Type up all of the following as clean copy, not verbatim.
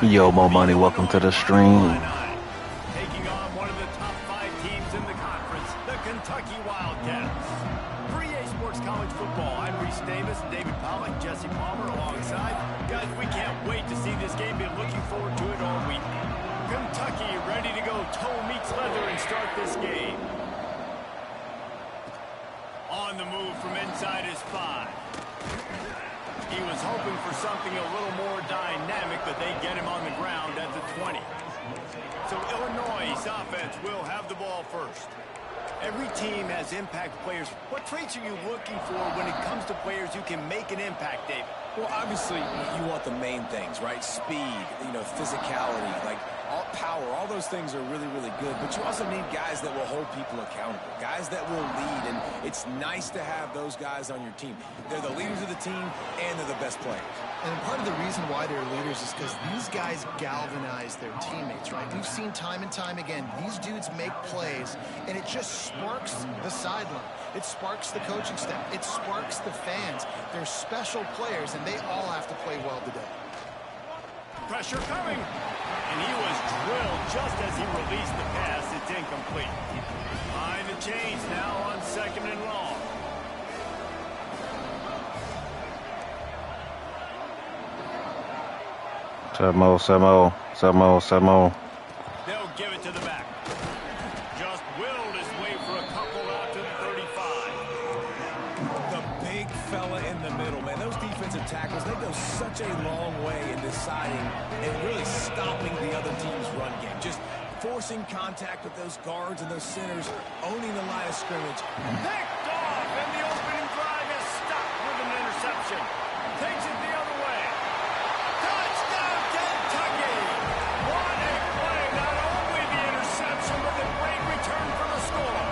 Yo, Mo Money, welcome to the stream. Taking on one of the top 5 teams in the conference, the Kentucky Wildcats. 3A Sports College Football. I'm Reese Davis, David Pollock, Jesse Palmer alongside. Guys, we can't wait to see this game. Been looking forward to it all week. Kentucky ready to go toe meets leather and start this game. On the move from inside his 5. He was hoping for something a little more dynamic, but they get him on the ground at the 20. So Illinois' offense will have the ball first. Every team has impact players. What traits are you looking for when it comes to players who can make an impact, David? Well, obviously, you want the main things, right? Speed, physicality, like all power, all those things are really, really good. But you also need guys that will hold people accountable, guys that will lead. And it's nice to have those guys on your team. They're the leaders of the team, and they're the best players. And part of the reason why they're leaders is because these guys galvanize their teammates, right? We've seen time and time again, these dudes make plays, and it just sparks the sideline. It sparks the coaching staff. It sparks the fans. They're special players, and they all have to play well today. Pressure coming. And he was drilled just as he released the pass. It's incomplete. Behind the chains now on 2nd and long. Samo. They'll give it to the back. Just willed his way for a couple out to the 35. The big fella in the middle, man. Those defensive tackles, they go such a long way in deciding and really stopping the other team's run game. Just forcing contact with those guards and those centers, owning the line of scrimmage. Picked off, and the opening drive is stopped with an interception. Takes it the other way. Touchdown, Kentucky! What a play! Not only the interception, but the great return for the score.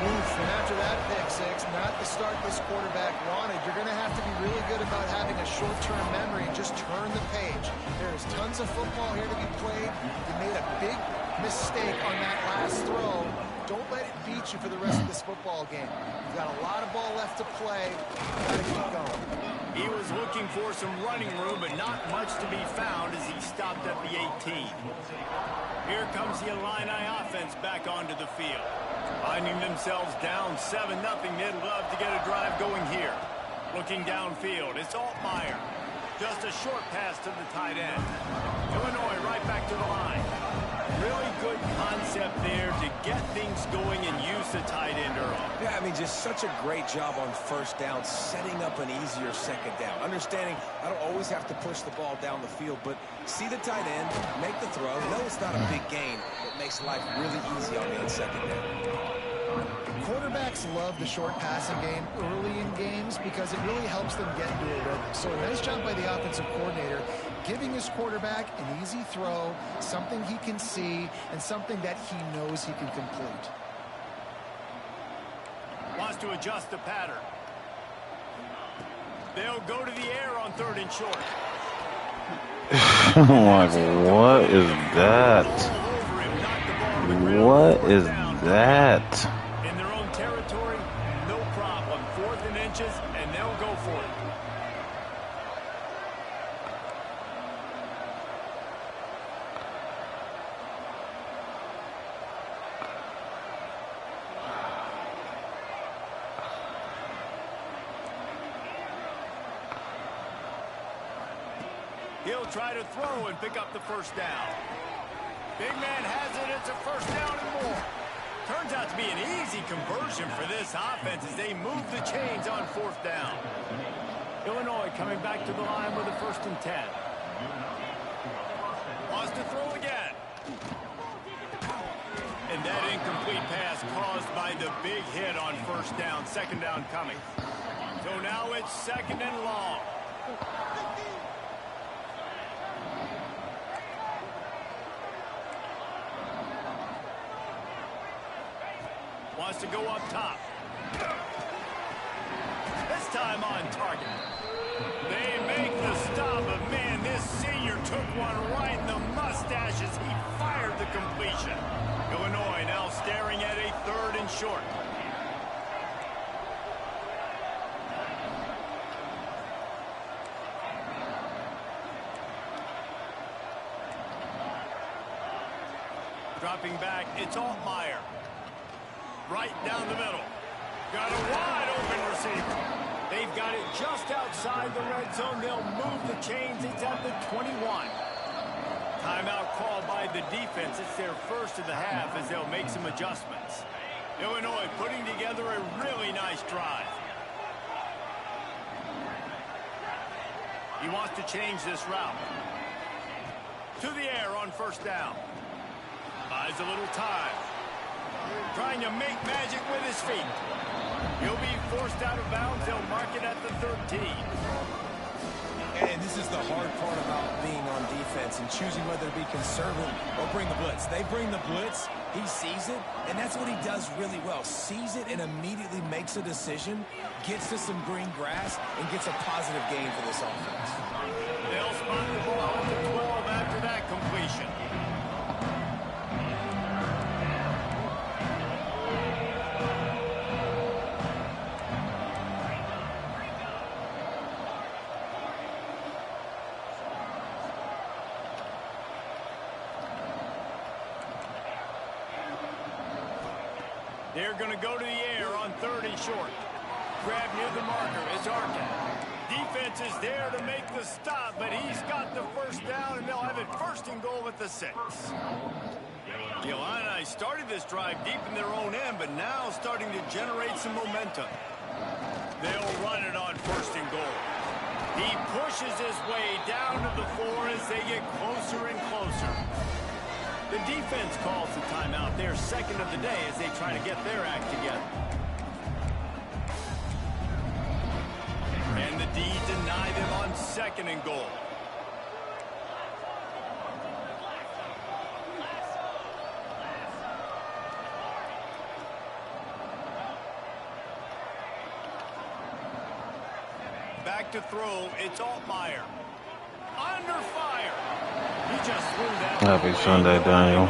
Oof, and after that pick six, not the start this quarterback wanted. You're going to have to be really good about having a short-term memory and just turn the page. There is tons of football here to be played. You made a big mistake on that last throw. Don't let it beat you for the rest of this football game. You've got a lot of ball left to play. You've got to keep going. He was looking for some running room, but not much to be found as he stopped at the 18. Here comes the Illini offense back onto the field. Finding themselves down 7-0, they'd love to get a drive going here. Looking downfield, it's Altmaier. Just a short pass to the tight end. Illinois right back to the line. Really good concept there to get things going and use the tight end early. Yeah, I mean, just such a great job on first down, setting up an easier second down. Understanding I don't always have to push the ball down the field, but see the tight end, make the throw. No, it's not a big gain, but makes life really easy on me on second down. Quarterbacks love the short passing game early in games because it really helps them get into a rhythm. So a nice job by the offensive coordinator, giving his quarterback an easy throw, something he can see, and something that he knows he can complete. Wants to adjust the pattern. They'll go to the air on 3rd and short. Like, what is that? What is that? In their own territory, no problem. 4th and inches, and they'll go for it. He'll try to throw and pick up the first down. Big man has it. It's a first down and more. Turns out to be an easy conversion for this offense as they move the chains on 4th down. Illinois coming back to the line with a 1st and 10. Wants to throw again. And that incomplete pass caused by the big hit on 1st down. 2nd down coming. So now it's 2nd and long. Wants to go up top. This time on target. They make the stop, but man, this senior took one right in the mustache as he fired the completion. Illinois now staring at a 3rd and short. Dropping back, it's Altmaier. Right down the middle. Got a wide open receiver. They've got it just outside the red zone. They'll move the chains. It's at the 21. Timeout called by the defense. It's their first of the half as they'll make some adjustments. Illinois putting together a really nice drive. He wants to change this route. To the air on first down. Buys a little time. Trying to make magic with his feet. He'll be forced out of bounds. They'll mark it at the 13. And this is the hard part about being on defense and choosing whether to be conservative or bring the blitz. They bring the blitz, he sees it, and that's what he does really well. Sees it and immediately makes a decision, gets to some green grass, and gets a positive gain for this offense. They'll spot the ball at the 12 after that completion. They're going to go to the air on 30 short. Grab near the marker is Arkin. Defense is there to make the stop, but he's got the first down, and they'll have it first and goal at the 6. The Illini started this drive deep in their own end, but now starting to generate some momentum. They'll run it on first and goal. He pushes his way down to the 4 as they get closer and closer. The defense calls the timeout. They're second of the day as they try to get their act together. And the D deny them on second and goal. Back to throw. It's Altmaier. Under fire. He just threw that. Happy Sunday, Daniel.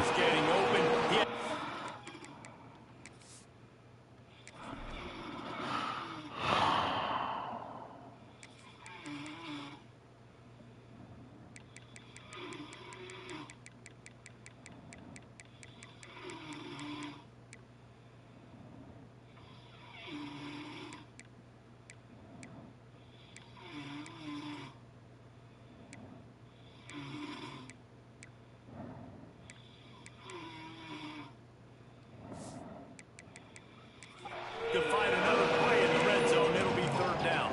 To find another play in the red zone, it'll be third down.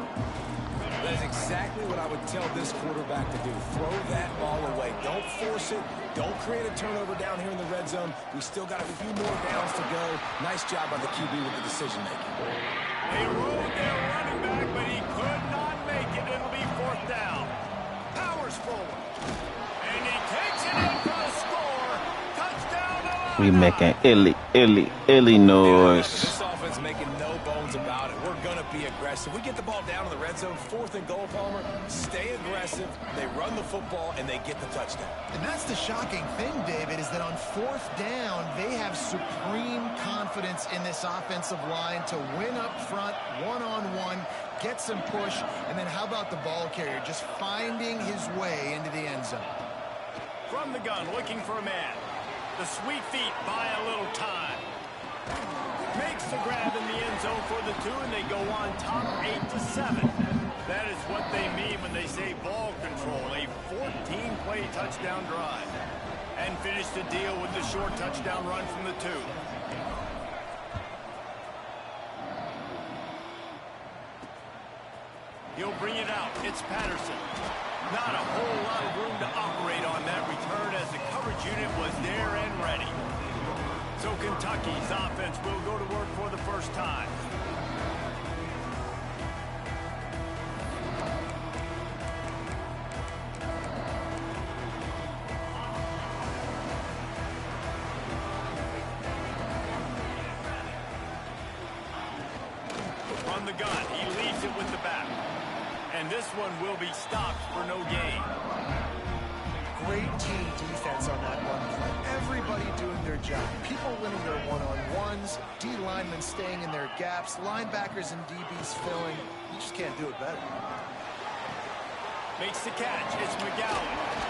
That is exactly what I would tell this quarterback to do. Throw that ball away. Don't force it. Don't create a turnover down here in the red zone. We still got a few more downs to go. Nice job by the QB with the decision-making. They rode their running back, but he could not make it. It'll be fourth down. Powers forward. And he takes it in for the score. Touchdown, Illinois. We making illy noise. This offense making no bones about it. We're going to be aggressive. We get the ball down in the red zone, fourth and goal, Palmer. Stay aggressive. They run the football, and they get the touchdown. And that's the shocking thing, David, is that on fourth down, they have supreme confidence in this offensive line to win up front, one-on-one, get some push, and then how about the ball carrier just finding his way into the end zone? From the gun, looking for a man. The sweet feet buy a little time. Makes the grab in the end zone for the 2, and they go on top 8-7. That is what they mean when they say ball control. A 14-play touchdown drive. And finish the deal with the short touchdown run from the 2. He'll bring it out. It's Patterson. Not a whole lot of room to operate on that return as the coverage unit was there and ready. So Kentucky's offense will go to work for the first time. From the gun, he leaves it with the back. And this one will be stopped for no gain. Great team defense on that one play. Everybody doing their job. People winning their one-on-ones, D linemen staying in their gaps, linebackers and DBs filling. You just can't do it better. Makes the catch. It's McGowan.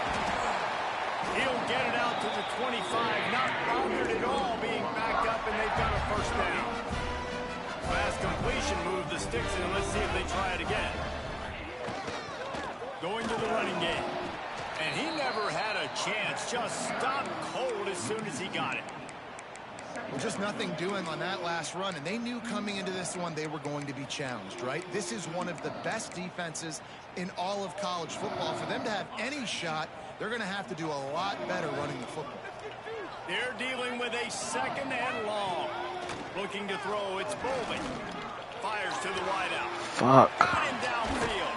He'll get it out to the 25, not bothered at all being backed up, and they've got a first down. Fast completion moved the sticks in. Let's see if they try it again. Going to the running game. And he never had a chance. Just stopped cold as soon as he got it. Well, just nothing doing on that last run, and they knew coming into this one they were going to be challenged, right? This is one of the best defenses in all of college football. For them to have any shot, they're going to have to do a lot better running the football. They're dealing with a second and long. Looking to throw, it's Bolden. Fires to the wideout. Fuck. Got him downfield.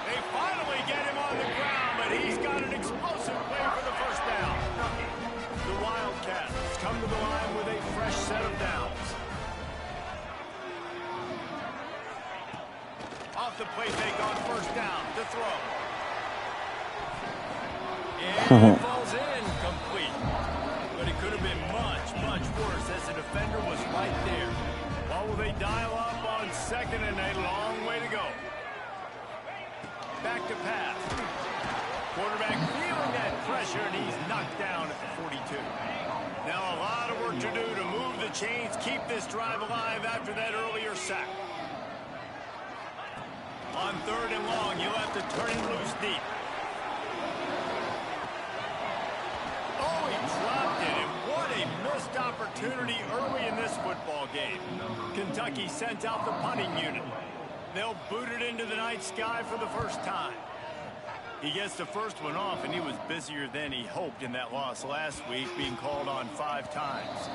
They finally get him on the ground, but he's got an explosive play for the first down. The Wildcats come to the line with a fresh set of downs. Off the play fake on first down to throw. And it falls in complete. But it could have been much, much worse as the defender was right there. What will they dial up on second and a long way to go? Back to pass. Quarterback feeling that pressure, and he's knocked down at the 42. Now a lot of work to do to move the chains, keep this drive alive after that earlier sack. On third and long, you'll have to turn him loose deep. Oh, he dropped it, and what a missed opportunity early in this football game. Kentucky sent out the punting unit. They'll boot it into the night sky for the first time. He gets the first one off, and he was busier than he hoped in that loss last week, being called on 5 times.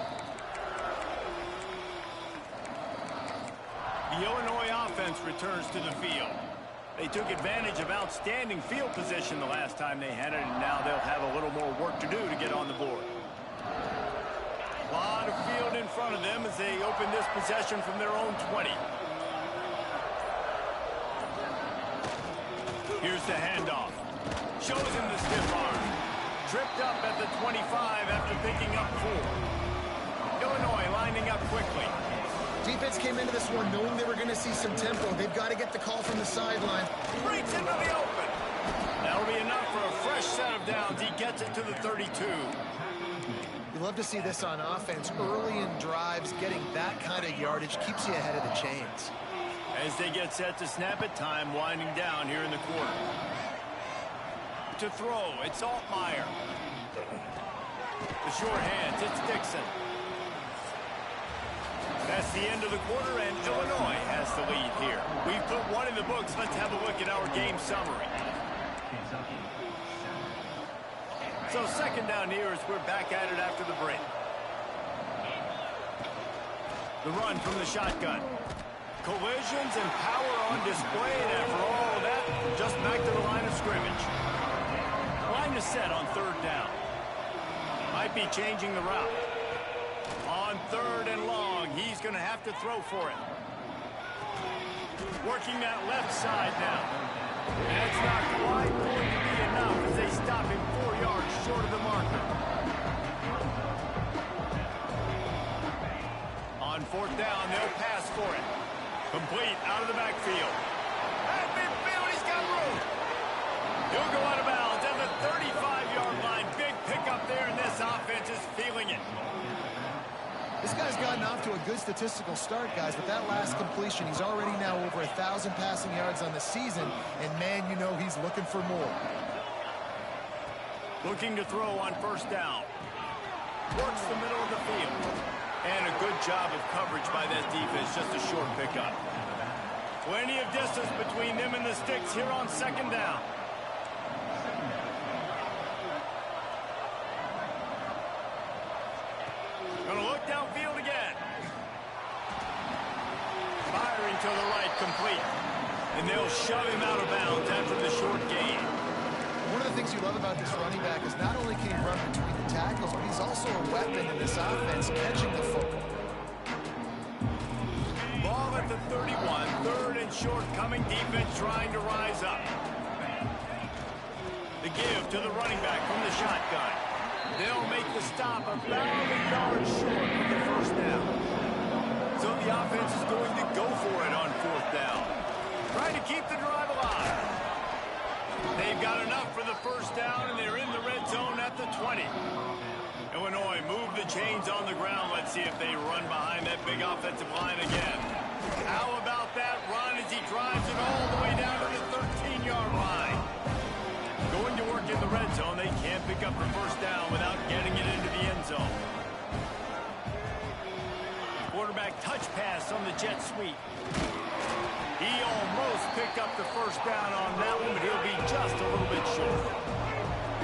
The Illinois offense returns to the field. They took advantage of outstanding field position the last time they had it, and now they'll have a little more work to do to get on the board. A lot of field in front of them as they open this possession from their own 20. Here's the handoff. Shows him the stiff arm. Tripped up at the 25 after picking up 4. Illinois lining up quickly. Defense came into this one knowing they were going to see some tempo. They've got to get the call from the sideline. Breaks into the open. That'll be enough for a fresh set of downs. He gets it to the 32. You love to see this on offense. Early in drives, getting that kind of yardage keeps you ahead of the chains. As they get set to snap it, time winding down here in the quarter. To throw, it's Altmaier. The short hands, it's Dixon. That's the end of the quarter, and Illinois has the lead here. We've put one in the books. Let's have a look at our game summary. So second down here as we're back at it after the break. The run from the shotgun. Collisions and power on display, and after all of that, just back to the line of scrimmage. Line is set on third down. Might be changing the route. On third and long, he's going to have to throw for it. Working that left side now. That's not quite going to be enough as they stop him 4 yards short of the marker. On fourth down, they'll pass for it. Complete out of the backfield. At midfield, he's got room. He'll go out of bounds at the 35-yard line. Big pickup there, and this offense is feeling it. This guy's gotten off to a good statistical start, guys, but that last completion, he's already now over 1,000 passing yards on the season, and man, you know he's looking for more. Looking to throw on first down. Works the middle of the field. And a good job of coverage by that defense, just a short pickup. Plenty of distance between them and the sticks here on second down. Gonna look downfield again. Firing to the right, complete. And they'll shove him out of bounds after the short gain. One of the things you love about this running back is not only can he run between the tackles, but he's also a weapon in this offense, catching the football. Ball at the 31, third and short, coming defense trying to rise up. The give to the running back from the shotgun. They'll make the stop about a yard short of the first down. So the offense is going to go for it on fourth down. Trying to keep the drive alive. They've got enough for the first down, and they're in the red zone at the 20. Illinois move the chains on the ground. Let's see if they run behind that big offensive line again. How about that run as he drives it all the way down to the 13-yard line? Going to work in the red zone. They can't pick up the first down without getting it into the end zone. Quarterback touch pass on the jet sweep. He almost picked up the first down on that one, but he'll be just a little bit short.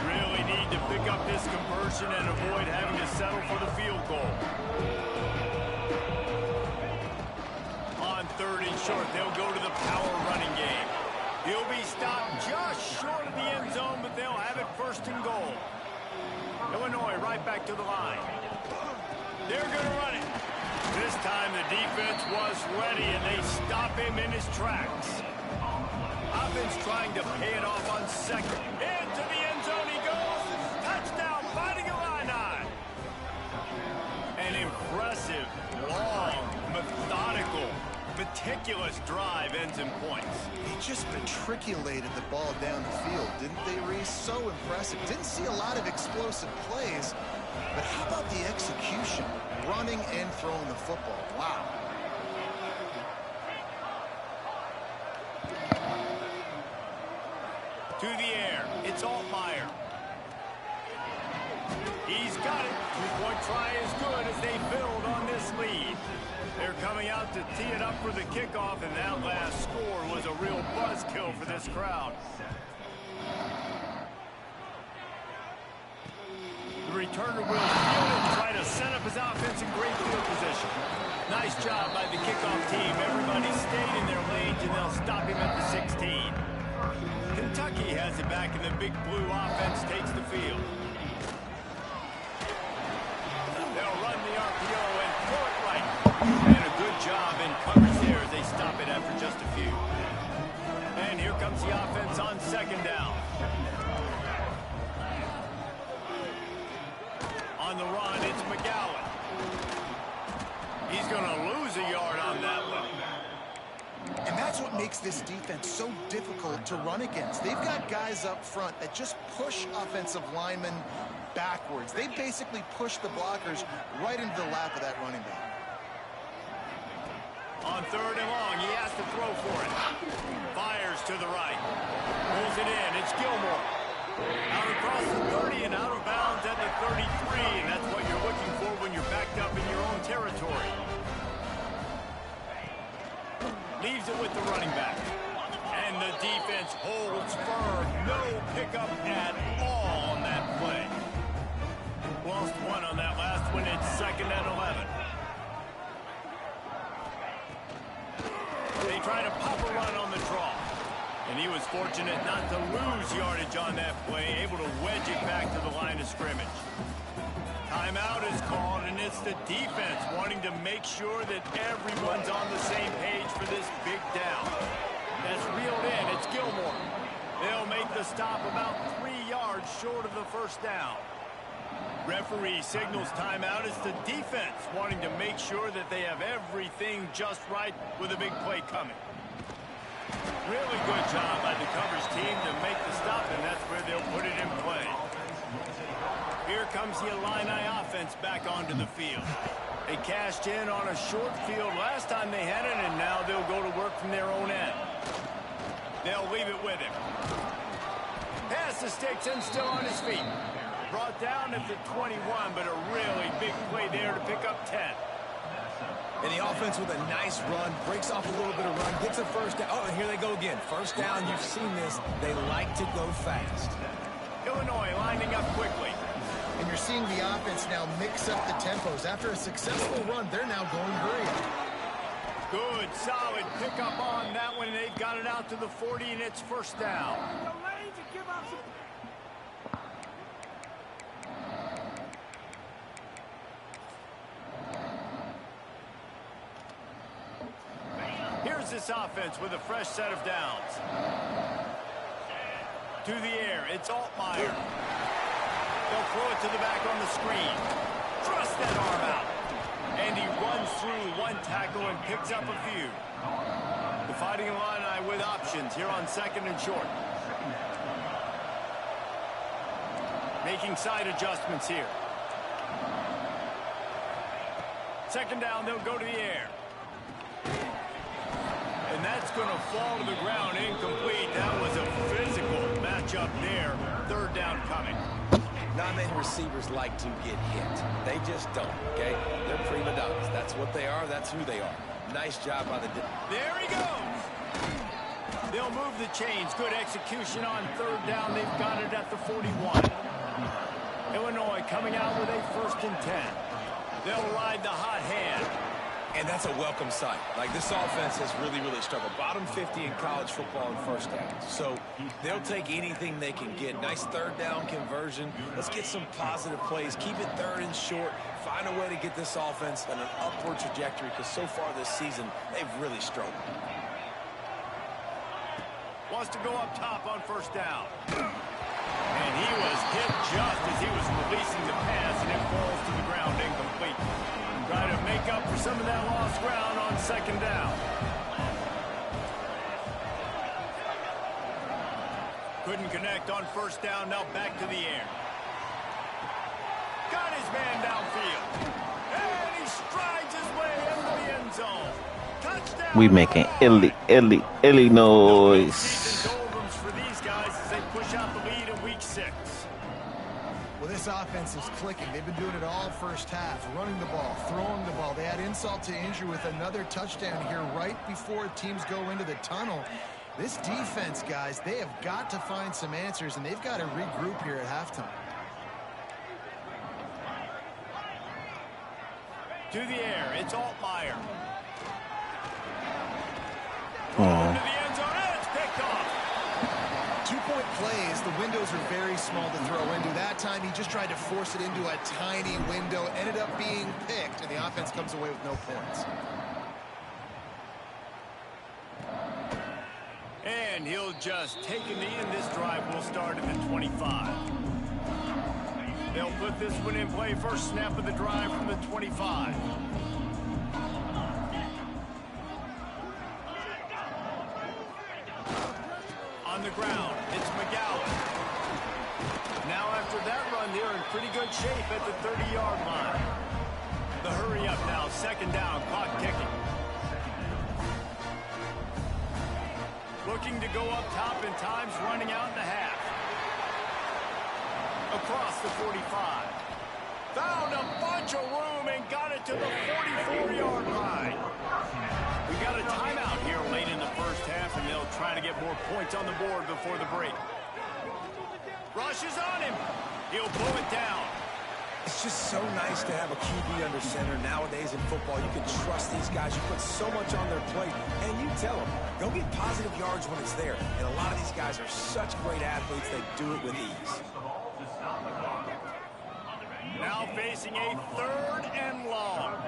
Really need to pick up this conversion and avoid having to settle for the field goal. On 3rd and short, they'll go to the power running game. He'll be stopped just short of the end zone, but they'll have it 1st and goal. Illinois right back to the line. They're going to run it. This time the defense was ready, and they stop him in his tracks. Offense trying to pay it off on 2nd. Into the end zone he goes. Touchdown, Fighting Illini. An impressive, long, methodical, meticulous drive ends in points. They just matriculated the ball down the field, didn't they, Reese? So impressive. Didn't see a lot of explosive plays, but how about the execution? Running and throwing the football. Wow. To the air. It's Altmaier. He's got it. 2-point try is good as they build on this lead. They're coming out to tee it up for the kickoff, and that last score was a real buzzkill for this crowd. The returner will field it and try to set up his offense in great field position. Nice job by the kickoff team. Everybody stayed in their lanes, and they'll stop him at the 16. Kentucky has it back, and the big blue offense takes the field. They'll run the RPO and throw it right. And a good job in coverage there as they stop it after just a few. And here comes the offense on 2nd down. On the run, it's McGowan. He's going to lose a yard on that one. And that's what makes this defense so difficult to run against. They've got guys up front that just push offensive linemen backwards. They basically push the blockers right into the lap of that running back. On 3rd and long, he has to throw for it. Fires to the right. Pulls it in. It's Gilmore. Out across the 30 and out of bounds at the 33. And that's what you're looking for when you're backed up in your own territory. Leaves it with the running back. And the defense holds firm. No pickup at all on that play. Lost one on that last one. It's 2nd and 11. They try to pop a run on the draw. And he was fortunate not to lose yardage on that play, able to wedge it back to the line of scrimmage. Timeout is called, and it's the defense wanting to make sure that everyone's on the same page for this big down. That's reeled in. It's Gilmore. They'll make the stop about 3 yards short of the first down. Referee signals timeout. It's the defense wanting to make sure that they have everything just right with a big play coming. Really good job by the coverage team to make the stop, and that's where they'll put it in play. Here comes the Illini offense back onto the field. They cashed in on a short field last time they had it, and now they'll go to work from their own end. They'll leave it with him. Pass the sticks and still on his feet. Brought down at the 21, but a really big play there to pick up 10. And the offense with a nice run, breaks off a little bit of run, gets a first down. Oh, and here they go again. First down, you've seen this. They like to go fast. Illinois lining up quickly. And you're seeing the offense now mix up the tempos. After a successful run, they're now going great. Good, solid pickup on that one. They've got it out to the 40, and it's first down. Here's this offense with a fresh set of downs. To the air, it's Altmaier. They'll throw it to the back on the screen. Thrust that arm out. And he runs through one tackle and picks up a few. The Fighting Illini with options here on 2nd and short. Making side adjustments here. Second down, they'll go to the air. And that's going to fall to the ground incomplete. That was a physical matchup there. Third down coming. Non-name receivers like to get hit. They just don't, okay? They're prima donnas. That's what they are. That's who they are. Nice job by the... There he goes. They'll move the chains. Good execution on third down. They've got it at the 41. Illinois coming out with a 1st and 10. They'll ride the hot hand. And that's a welcome sight. Like, this offense has really, really struggled. Bottom 50 in college football in first downs. So they'll take anything they can get. Nice third down conversion. Let's get some positive plays. Keep it third and short. Find a way to get this offense on an upward trajectory, because so far this season, they've really struggled. Wants to go up top on first down. And he was hit just as he was releasing the pass, and it falls to the ground incomplete. Try to make up for some of that lost ground on second down. Couldn't connect on first down. Now back to the air. Got his man downfield. And he strides his way into the end zone. Touchdown. We making illy noise. Season doldrums for these guys as they push out the lead in week 6. Well, this offense is clicking. They've been doing it all first half, running the ball, throwing the ball. They had insult to injury with another touchdown here right before teams go into the tunnel. This defense, guys, they have got to find some answers, and they've got to regroup here at halftime. To the air, it's Altmaier. Oh. To the end zone, and it's picked off. 2-point plays, the windows are very small to throw into. That time, he just tried to force it into a tiny window, ended up being picked, and the offense comes away with no points. And he'll just take a knee, and this drive will start at the 25. They'll put this one in play. First snap of the drive from the 25. On the ground, it's McGowan. Now after that run, they're in pretty good shape at the 30-yard line. The hurry up now, second down, clock ticking. Looking to go up top, and time's running out in the half. Across the 45. Found a bunch of room and got it to the 44-yard line. We got a timeout here late in the first half, and they'll try to get more points on the board before the break. Rushes on him. He'll pull it down. It's just so nice to have a QB under center. Nowadays in football, you can trust these guys. You put so much on their plate, and you tell them, go get positive yards when it's there. And a lot of these guys are such great athletes, they do it with ease. Now facing a 3rd and long.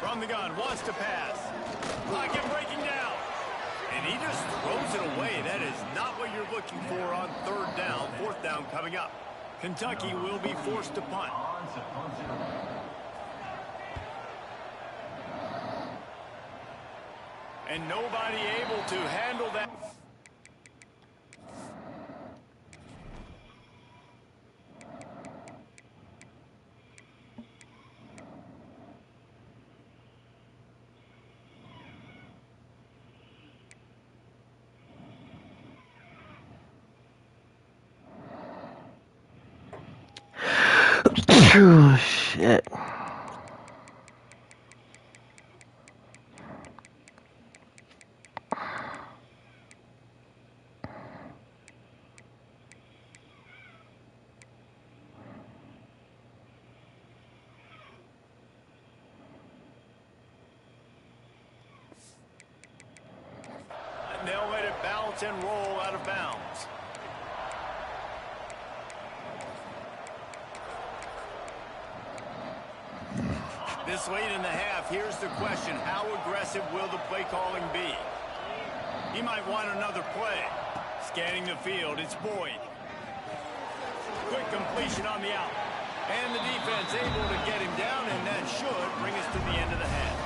From the gun, wants to pass. Pocket breaking down. And he just throws it away. That is not what you're looking for on 3rd down. 4th down coming up. Kentucky will be forced to punt. And nobody able to handle that. Oh, shit. And they'll let it bounce and roll out of bounds. This late in the half, here's the question. How aggressive will the play calling be? He might want another play. Scanning the field, it's Boyd. Quick completion on the out. And the defense able to get him down, and that should bring us to the end of the half.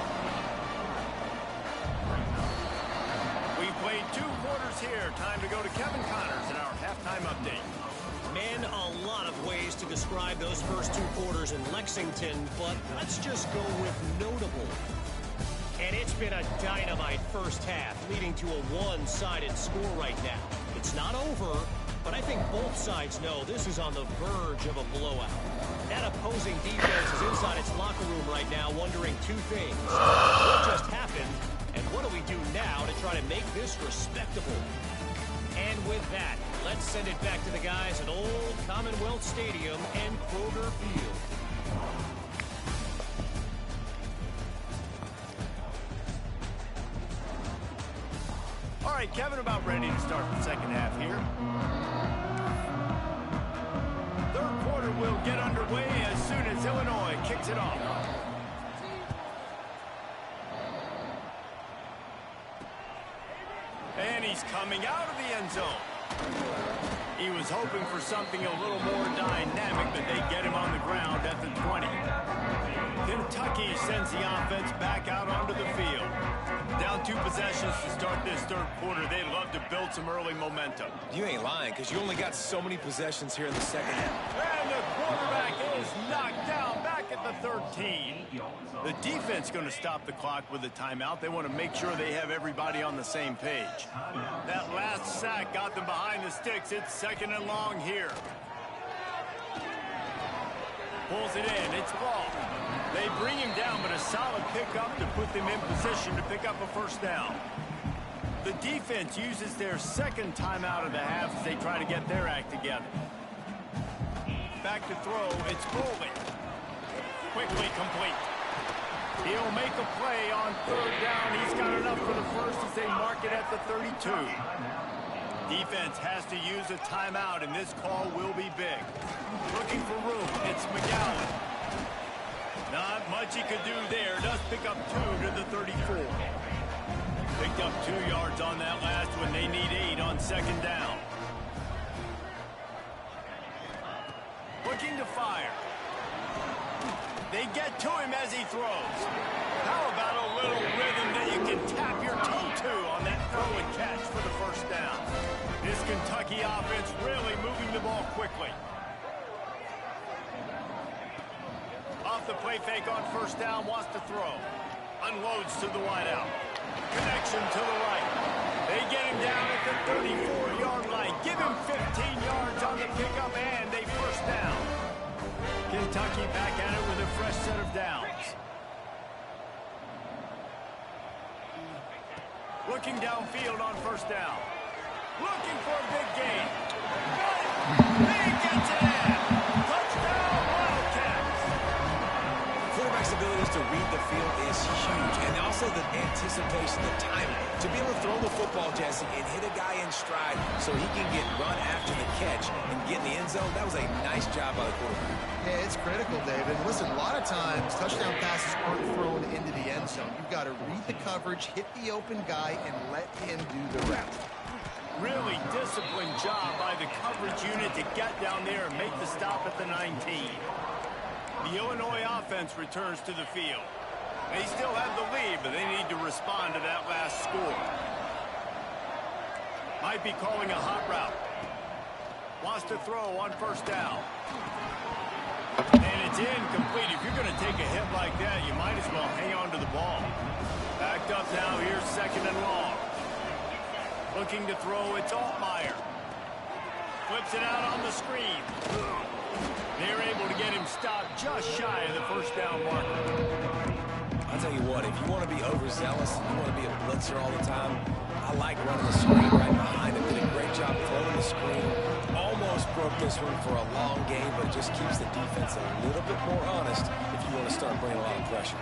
We played 2 quarters here. Time to go to Kevin Connors in our halftime update. to describe those first 2 quarters in Lexington, but let's just go with notable. And it's been a dynamite first half, leading to a one-sided score right now. It's not over, but I think both sides know this is on the verge of a blowout. That opposing defense is inside its locker room right now wondering 2 things. What just happened, and what do we do now to try to make this respectable? And with that, let's send it back to the guys at Old Commonwealth Stadium and Kroger Field. All right, Kevin, about ready to start the second half here. Third quarter will get underway as soon as Illinois kicks it off. And he's coming out of the end zone. He was hoping for something a little more dynamic, but they get him on the ground at the 20. Kentucky sends the offense back out onto the field. Down 2 possessions to start this third quarter. They'd love to build some early momentum. You ain't lying, because you only got so many possessions here in the second half. And the quarterback is knocked down back at the 13. The defense going to stop the clock with a timeout. They want to make sure they have everybody on the same page. That last sack got them behind the sticks. It's 2nd and long here. Pulls it in. It's ball. They bring him down, but a solid pickup to put them in position to pick up a first down. The defense uses their second timeout of the half as they try to get their act together. Back to throw. It's Foley. Quickly complete. He'll make a play on 3rd down. He's got enough for the first as they mark it at the 32. Defense has to use a timeout, and this call will be big. Looking for room. It's McGowan. Not much he could do there. Does pick up 2 to the 34. Picked up 2 yards on that last one. They need 8 on 2nd down. Looking to fire. They get to him as he throws. How about a little rhythm that you can tap your toe to on that throw and catch for the first down? This Kentucky offense really moving the ball quickly. Off the play fake on 1st down, wants to throw. Unloads to the wideout. Connection to the right. They get him down at the 34-yard line. Give him 15 yards on the pickup and a first down. Kentucky back at it with a fresh set of downs. Looking downfield on 1st down. Looking for a big gain. Got it. He gets it in. Touchdown, Wildcats. The quarterback's abilities to read the field is huge, and also the anticipation, the timing. To be able to throw the football, Jesse, and hit a guy in stride so he can get run after the catch and get in the end zone, that was a nice job by the quarterback. Yeah, it's critical, David. Listen, a lot of times touchdown passes aren't thrown into the end zone. You've got to read the coverage, hit the open guy, and let him do the rest. Really disciplined job by the coverage unit to get down there and make the stop at the 19. The Illinois offense returns to the field. They still have the lead, but they need to respond to that last score. Might be calling a hot route. Wants to throw on 1st down. And it's incomplete. If you're going to take a hit like that, you might as well hang on to the ball. Backed up now. Here's 2nd and long. Looking to throw. It's Altmaier. Flips it out on the screen. They're able to get him stopped just shy of the first down marker. I'll tell you what, if you want to be overzealous and you want to be a blitzer all the time, I like running the screen right behind him. Did a great job throwing the screen. Almost broke this one for a long game, but it just keeps the defense a little bit more honest if you want to start bringing a lot of pressure.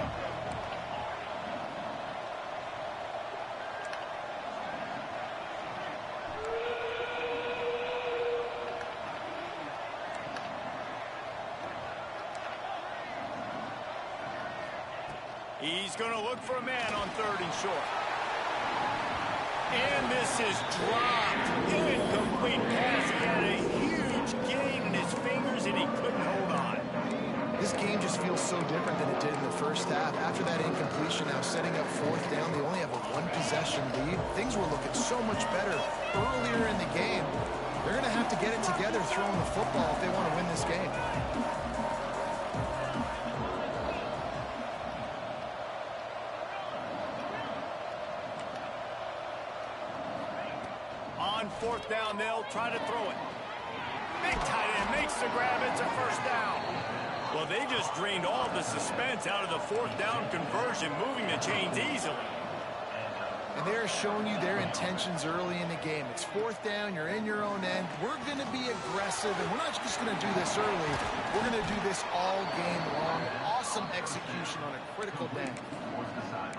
He's going to look for a man on 3rd and short. And this is dropped. Incomplete pass. He had a huge gain in his fingers, and he couldn't hold on. This game just feels so different than it did in the first half. After that incompletion, now setting up 4th down, they only have a 1-possession lead. Things were looking so much better earlier in the game. They're going to have to get it together throwing the football if they want to win this game. On fourth down, they'll try to throw it. Big tight end makes the grab. It's a first down. Well, they just drained all the suspense out of the fourth down conversion, moving the chains easily. And they're showing you their intentions early in the game. It's fourth down, you're in your own end. We're going to be aggressive, and we're not just going to do this early. We're going to do this all game long. Awesome execution on a critical down.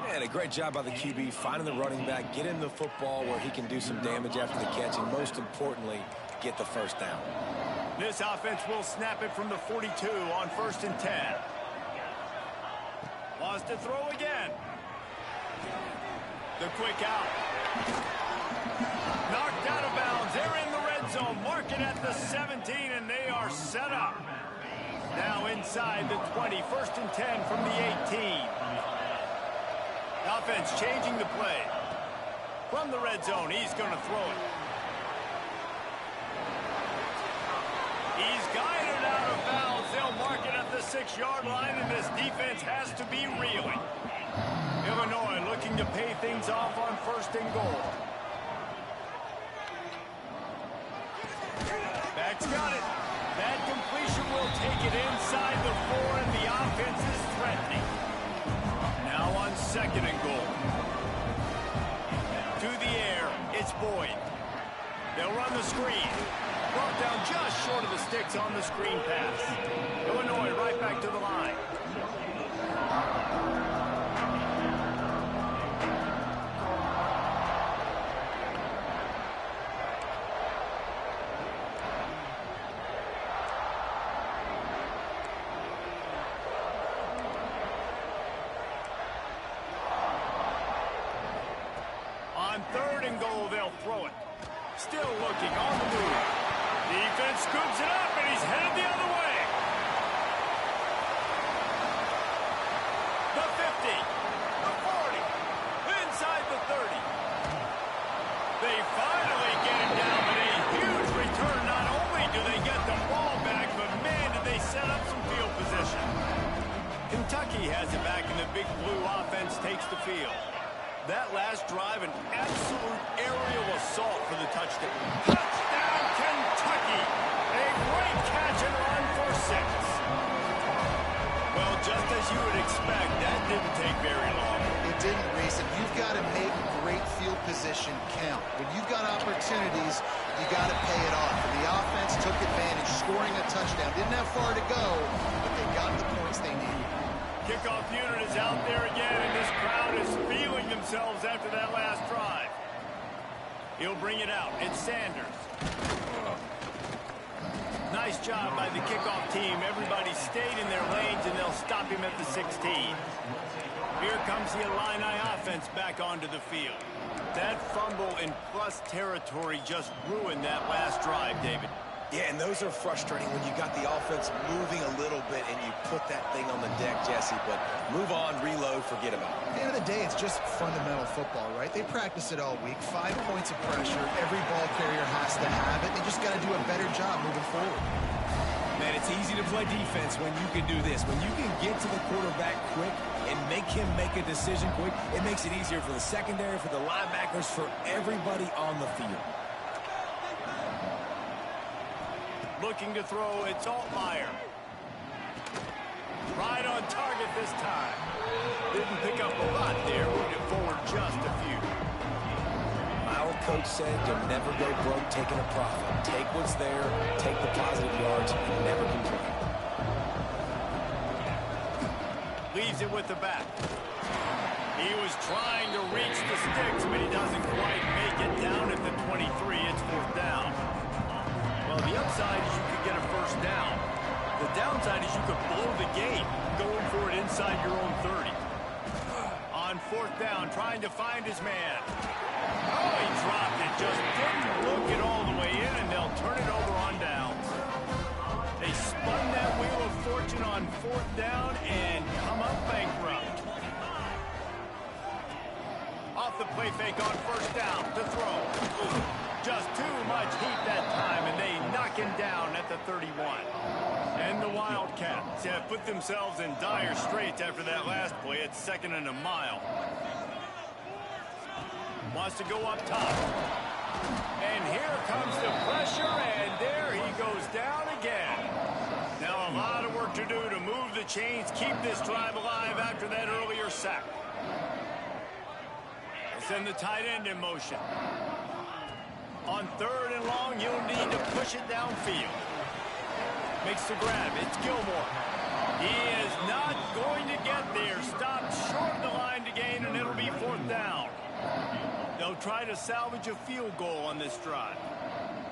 And a great job by the QB finding the running back, get him the football where he can do some damage after the catch, and most importantly, get the first down. This offense will snap it from the 42 on 1st and 10. Wants to throw again. The quick out. Knocked out of bounds. They're in the red zone. Mark it at the 17, and they are set up. Now inside the 20. 1st and 10 from the 18. Offense changing the play. From the red zone, he's going to throw it. He's guided out of bounds. They'll mark it at the 6-yard line, and this defense has to be reeling. Illinois looking to pay things off on 1st and goal. Back's got it. That completion will take it inside the 4, and the offense is threatening. Now on 2nd and goal. To the air, it's Boyd. They'll run the screen. Brought down just short of the sticks on the screen pass. Illinois right back to the line. On 3rd and goal, they'll throw it. Still looking on the move. Defense scoops it up, and he's headed the other way. The 50, the 40, inside the 30. They finally get him down, but a huge return. Not only do they get the ball back, but man, did they set up some field position. Kentucky has it back, and the Big Blue offense takes the field. That last drive, an absolute aerial assault for the touchdown. Touchdown, Kentucky! A great catch and run for 6. Well, just as you would expect, that didn't take very long. It didn't, Reese, and you've got to make great field position count. When you've got opportunities, you got to pay it off. And the offense took advantage, scoring a touchdown. Didn't have far to go, but they got the points they needed. Kickoff unit is out there again, and this crowd is feeling themselves after that last drive. He'll bring it out. It's Sanders. Nice job by the kickoff team. Everybody stayed in their lanes, and they'll stop him at the 16. Here comes the Illini offense back onto the field. That fumble in plus territory just ruined that last drive, David. Yeah, and those are frustrating when you got the offense moving a little bit and you put that thing on the deck, Jesse. But move on, reload, forget about it. At the end of the day, it's just fundamental football, right? They practice it all week. 5 points of pressure. Every ball carrier has to have it. They just got to do a better job moving forward. Man, it's easy to play defense when you can do this. When you can get to the quarterback quick and make him make a decision quick, it makes it easier for the secondary, for the linebackers, for everybody on the field. Looking to throw, it's Altmaier. Right on target this time. Didn't pick up a lot there, moved it forward just a few. My old coach said you'll never go broke taking a profit. Take what's there, take the positive yards, and never complain. Leaves it with the back. He was trying to reach the sticks, but he doesn't quite make it down at the 23. It's 4th down. Well, the upside is you could get a first down. The downside is you could blow the game going for it inside your own 30. On 4th down, trying to find his man. Oh, he dropped it. Just didn't look it all the way in, and they'll turn it over on downs. They spun that wheel of fortune on 4th down and come up bankrupt. Off the play fake on 1st down to throw. Just too much heat that time, and they 31. And the Wildcats have put themselves in dire straits after that last play. It's 2nd and a mile. Wants to go up top. And here comes the pressure, and there he goes down again. Now a lot of work to do to move the chains, keep this drive alive after that earlier sack. They'll send the tight end in motion. On 3rd and long, you'll need to push it downfield. Makes the grab. It's Gilmore. He is not going to get there. Stopped short of the line to gain, and it'll be 4th down. They'll try to salvage a field goal on this drive.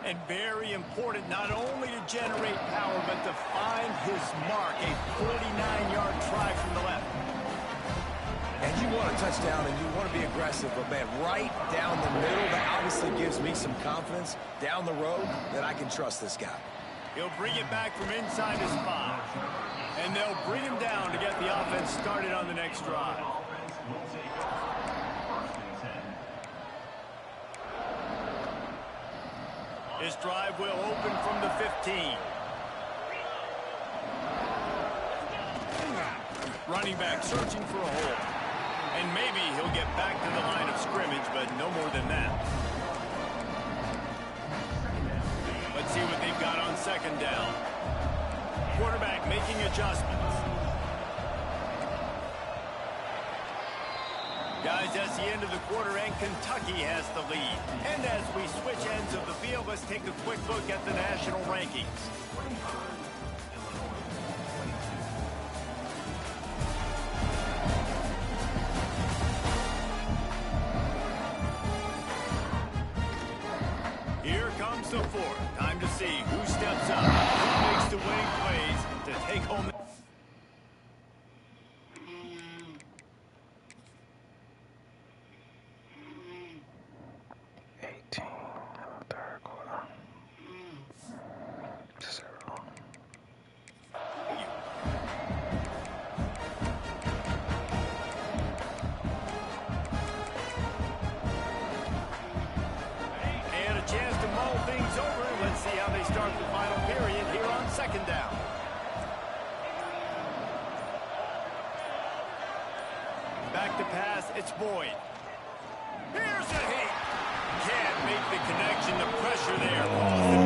And very important, not only to generate power, but to find his mark. A 49-yard try from the left. And you want a touchdown and you want to be aggressive, but man, right down the middle, that obviously gives me some confidence down the road that I can trust this guy. He'll bring it back from inside his 5. And they'll bring him down to get the offense started on the next drive. This drive will open from the 15. Running back searching for a hole. And maybe he'll get back to the line of scrimmage, but no more than that. Let's see what they've got on 2nd down. Quarterback making adjustments. Guys, that's the end of the quarter, and Kentucky has the lead. And as we switch ends of the field, let's take a quick look at the national rankings. Here comes the 4th. Time to see who steps up, who makes the winning plays to take home. Back to pass, it's Boyd. Here's a hit. Can't make the connection, the pressure there.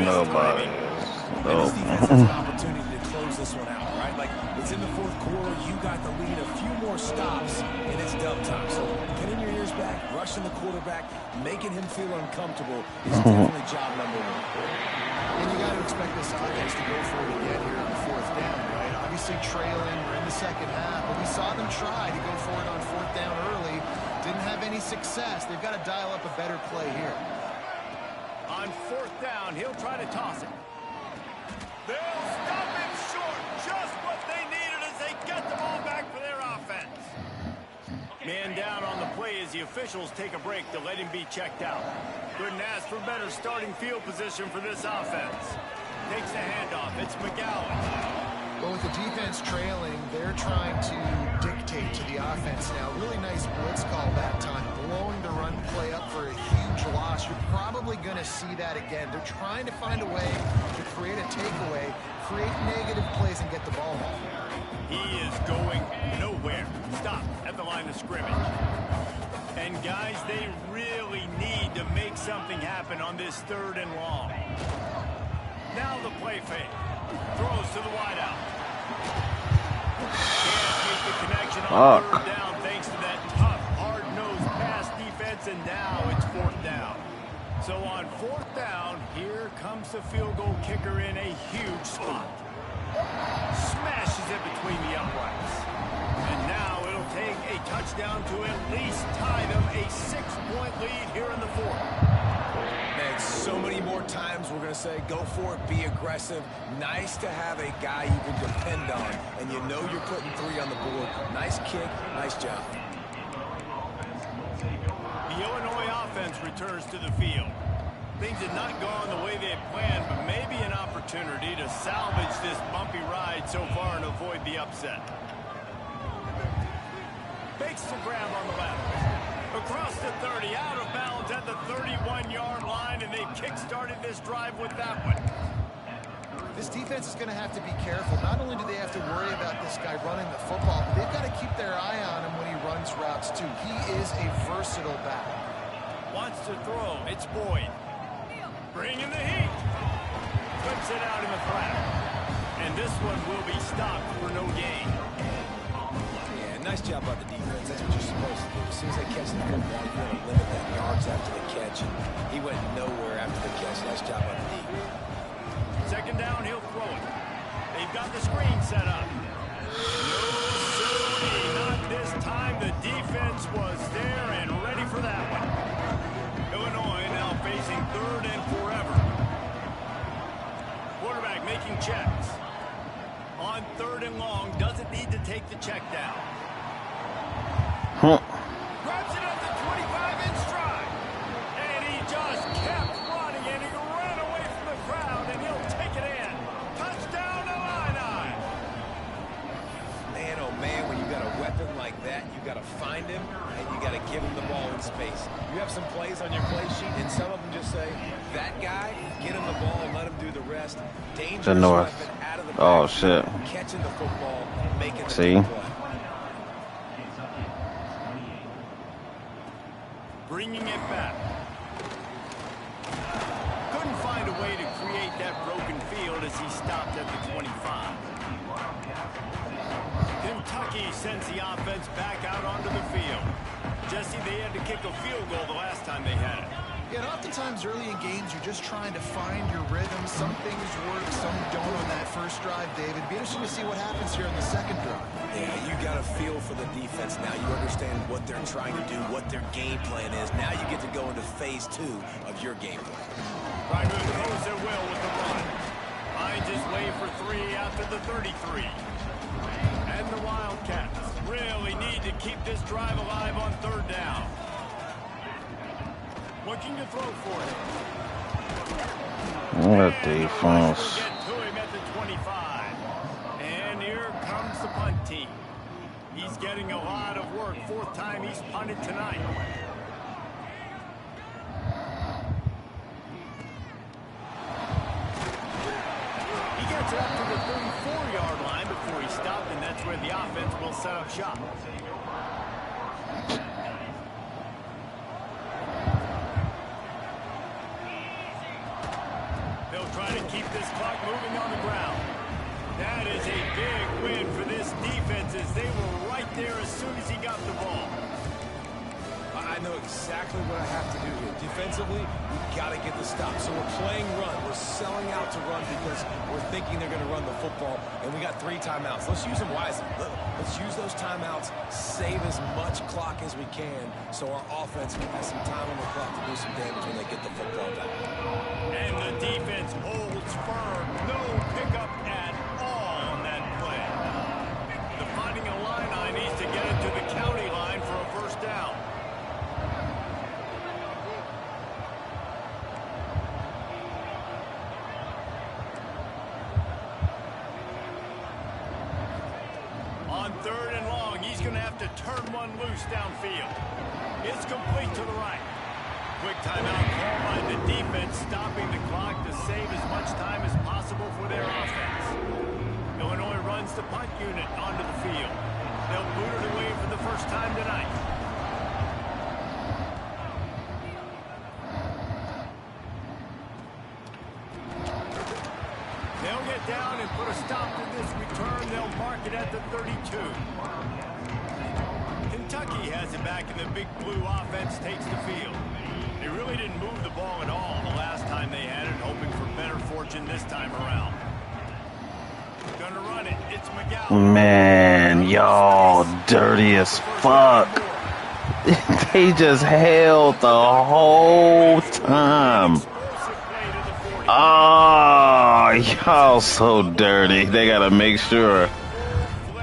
Nobody. And this defense has an opportunity to close this one out, right? Like, it's in the 4th quarter, you got the lead, a few more stops, and it's dub time. So, getting your ears back, rushing the quarterback, making him feel uncomfortable is definitely job number 1. And you got to expect this offense to go for it again here on 4th down, right? Obviously trailing, we're in the 2nd half, but we saw them try to go for it on 4th down early. Didn't have any success. They've got to dial up a better play here. On 4th down, he'll try to toss it. They'll stop him short. Just what they needed as they get the ball back for their offense. Man down on the play as the officials take a break to let him be checked out. Couldn't ask for better starting field position for this offense. Takes the handoff. It's McGowan. Well, with the defense trailing, they're trying to dictate to the offense now. Really nice blitz call that time. Blowing the run play up for a huge loss. You're probably going to see that again. They're trying to find a way to create a takeaway, create negative plays, and get the ball off. He is going nowhere. Stop at the line of scrimmage. And guys, they really need to make something happen on this 3rd and long. Now the play fake. Throws to the wideout. Can't make the connection on 3rd down thanks to that tough, hard-nosed pass defense, and now it's 4th down. So on 4th down, here comes the field goal kicker in a huge spot. Smashes it between the uprights. And now it'll take a touchdown to at least tie them a 6-point lead here in the 4th. Man, so many more times we're going to say, go for it, be aggressive. Nice to have a guy you can depend on, and you know you're putting 3 on the board. Nice kick, nice job. The Illinois offense returns to the field. Things had not gone the way they had planned, but maybe an opportunity to salvage this bumpy ride so far and avoid the upset. Fakes the grab on the left. Across the 30, out of bounds at the 31-yard line, and they've kick-started this drive with that one. This defense is going to have to be careful. Not only do they have to worry about this guy running the football, but they've got to keep their eye on him when he runs routes too. He is a versatile back. Wants to throw. It's Boyd. Bringing the heat. Flips it out in the flat. And this one will be stopped for no gain. Yeah, nice job by the defense. That's what you're supposed to do. As soon as they catch the football, you want to limit that yards after the catch. And he went nowhere after the catch. Nice job by the defense. Second down, he'll throw it. They've got the screen set up. No, sirree, not this time. The defense was there and ready for that one. Illinois now facing third and forever. Quarterback making checks. On third and long, doesn't need to take the check down. Grabs it at the 25 in stride. And he just kept running, and he ran away from the crowd, and he'll take it in. Touchdown, Illini. Man, oh man, when you got a weapon like that, you got to find him, and you got to give him the ball in space. You have some plays on your play sheet, and some of them just say, that guy, get him the ball and let him do the rest. Dangerous The North. weapon out of the Oh, backfield, shit. catching the football, making the See? big play. Bringing it back. Couldn't find a way to create that broken field as he stopped at the 25. Kentucky sends the offense back out onto the field. Jesse, they had to kick a field goal the last time they had it. Yeah, and oftentimes early in games, you're just trying to find your rhythm. Some things work, some don't on that first drive, David. Be interesting to see what happens here in the second drive. Yeah, you got a feel for the defense. Now you understand what they're trying to do, what their game plan is. Now you get to go into phase 2 of your game plan. Ryman throws their will with the run. Finds his way for 3 after the 33. And the Wildcats really need to keep this drive alive on third down. Looking to throw for it. What And defense? will get to him at the 25. And here comes the punt team. He's getting a lot of work. 4th time he's punted tonight. He gets it up to the 34-yard line before he stopped, and that's where the offense will set up shop. They'll try to keep this clock moving on the ground. That is a big win for this defense as they were right there as soon as he got the ball. I know exactly what I have to do here. Defensively, we've got to get the stop. So we're playing run. We're selling out to run because we're thinking they're going to run the football, and we got 3 timeouts. Let's use them wisely. Let's use those timeouts, save as much clock as we can so our offense has some time on the clock to do some damage when they get the football back. And the defense holds firm. No pickup at all on that play. The Fighting Illini needs to get it to the county line for a first down. On third and long, he's going to have to turn one loose downfield. It's complete to the right. Quick timeout call by the defense, stopping the clock to save as much time as possible for their offense. Illinois runs the punt unit onto the field. They'll boot it away for the first time tonight. They'll get down and put a stop to this return. They'll mark it at the 32. Kentucky has it back, and the Big Blue offense takes the field. They really didn't move the ball at all the last time they had it, hoping for better fortune this time around. Gonna run it. It's McGowan. Man, y'all dirty as fuck. They just held the whole time. Explosive play to the 40. Oh, y'all so dirty. They gotta make sure.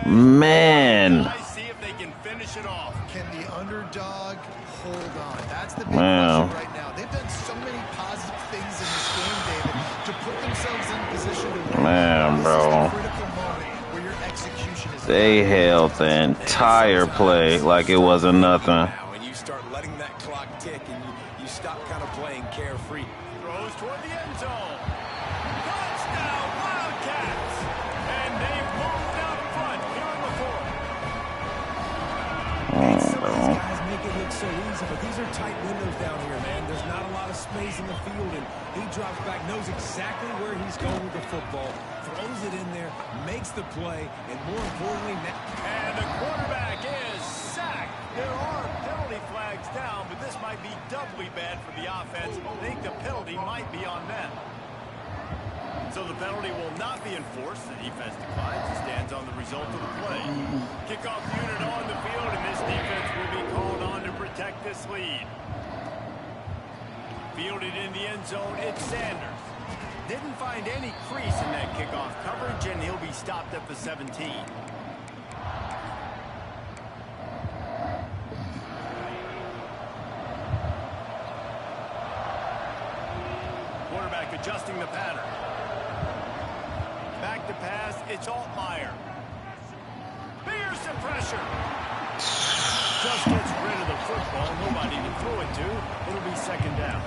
Man. I see if they can finish it off. Can the underdog hold on? That's the big Wow. question right now. They've done so many positive things in this game, David, to put themselves in position to win. Man, This bro. is the critical moment where your execution is They held the entire play like it wasn't nothing. Now, when you start letting that clock tick and you stop kind of playing carefree. Throws toward the end zone. Touchdown, it look so easy, but these are tight windows down here, man. There's not a lot of space in the field, and he drops back, knows exactly where he's going with the football, throws it in there, makes the play, and more importantly, and the quarterback is sacked. There are penalty flags down, but this might be doubly bad for the offense. I think the penalty might be on them. So the penalty will not be enforced. The defense declines and stands on the result of the play. Kickoff unit on the field, and this defense will be called on to protect this lead. Fielded in the end zone, it's Sanders. Didn't find any crease in that kickoff coverage, and he'll be stopped at the 17. Quarterback adjusting the pattern. Back to pass, it's Altmaier. Bears the pressure. Just gets rid of the football. Nobody to throw it to. It'll be second down.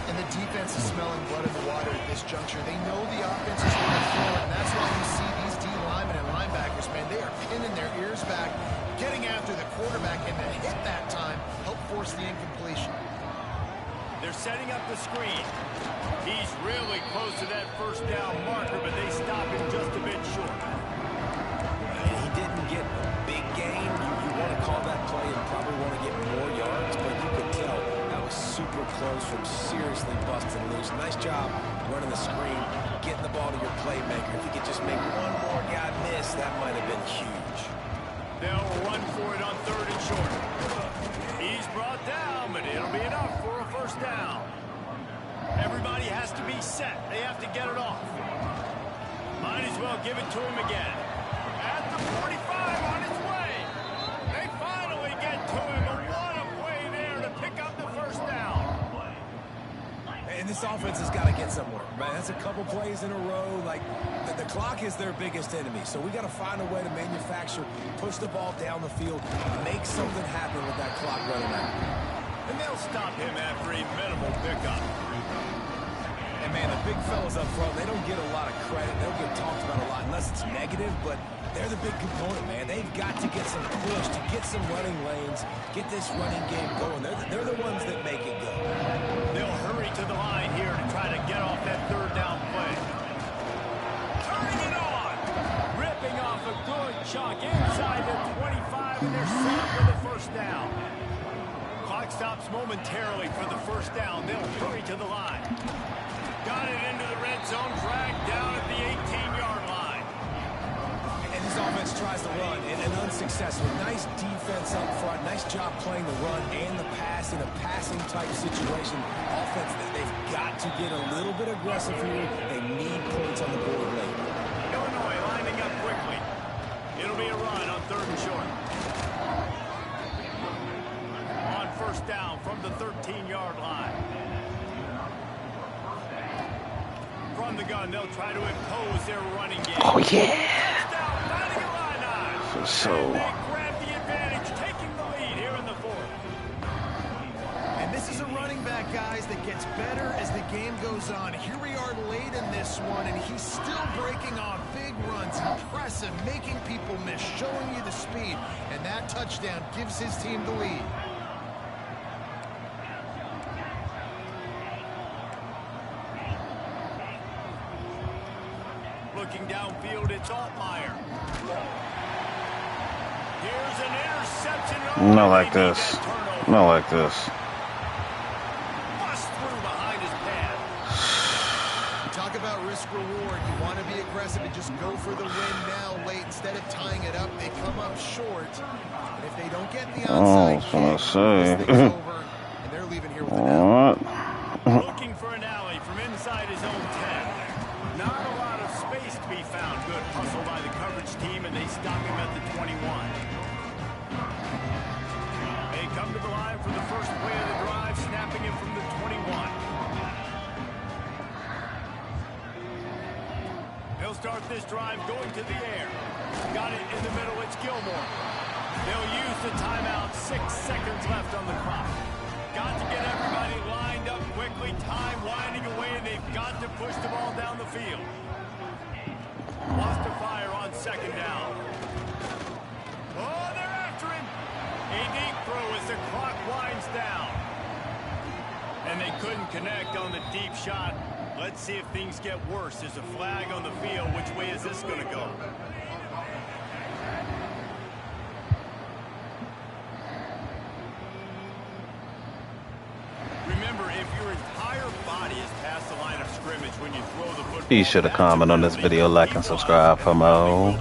And the defense is smelling blood in the water at this juncture. They know the offense is going to throw it, and that's why you see these D linemen and linebackers, man, they are pinning their ears back, getting after the quarterback, and to hit that time, help force the incompletion. They're setting up the screen. He's really close to that first down marker, but they stop him just a bit short. and he didn't get a big gain. You want to call that play and probably want to get more yards, but you could tell that was super close from seriously busting loose. Nice job running the screen, getting the ball to your playmaker. If you could just make one more guy miss, that might have been huge. They'll run for it on third and short. He's brought down, but it'll be enough for a first down. Everybody has to be set. They have to get it off. Might as well give it to him again. At the 45 on his way. They finally get to him. A lot of play there to pick up the first down. And this offense has got to get somewhere, right? That's a couple plays in a row. Like, the clock is their biggest enemy. So we got to find a way to manufacture, push the ball down the field, make something happen with that clock running out. And they'll stop him after a minimal pickup. And, man, the big fellas up front, they don't get a lot of credit. They don't get talked about a lot unless it's negative, but they're the big component, man. They've got to get some push, to get some running lanes, get this running game going. They're the ones that make it go. They'll hurry to the line here to try to get off that third down play. Turning it on. Ripping off a good chunk inside the 25, and they're set up for the first down. Clock stops momentarily for the first down. They'll hurry to the line. Got it into the red zone, dragged down at the 18-yard line. And this offense tries to run, and unsuccessful. Nice defense up front. Nice job playing the run and the pass in a passing-type situation. Offense, they've got to get a little bit aggressive here. They need points on the board late. Illinois lining up quickly. It'll be a run on third and short. On first down from the 13-yard line. From the gun, they'll try to impose their running game. Oh, yeah. Touchdown, finding Illini. So. And they grab the advantage, taking the lead here in the fourth. And this is a running back, guys, that gets better as the game goes on. Here we are late in this one, and he's still breaking off big runs. Impressive, making people miss, showing you the speed. And that touchdown gives his team the lead. Looking downfield, it's Altmaier. Here's an interception. Not like this. Not like this. Bust through behind his pad. Talk about risk-reward. You want to be aggressive and just go for the win now late. Instead of tying it up, they come up short. And if they don't get the onside kick, this thing's over, and they're leaving here with an out. Looking for an alley from inside his own 10. Not a lot of space to be found. Good hustle by the coverage team, and they stop him at the 21. They come to the line for the first play of the drive, snapping him from the 21. They'll start this drive going to the air. Got it in the middle, it's Gilmore. They'll use the timeout, 6 seconds left on the clock. Got to get everybody lined up quickly, time winding away, and they've got to push the ball down the field. Lost to fire on second down. Oh, they're after him. A deep throw as the clock winds down. And they couldn't connect on the deep shot. Let's see if things get worse. There's a flag on the field. Which way is this going to go? Remember, if your entire body is past the line of scrimmage when you throw the football, Be sure to comment on this video, like, and subscribe for more.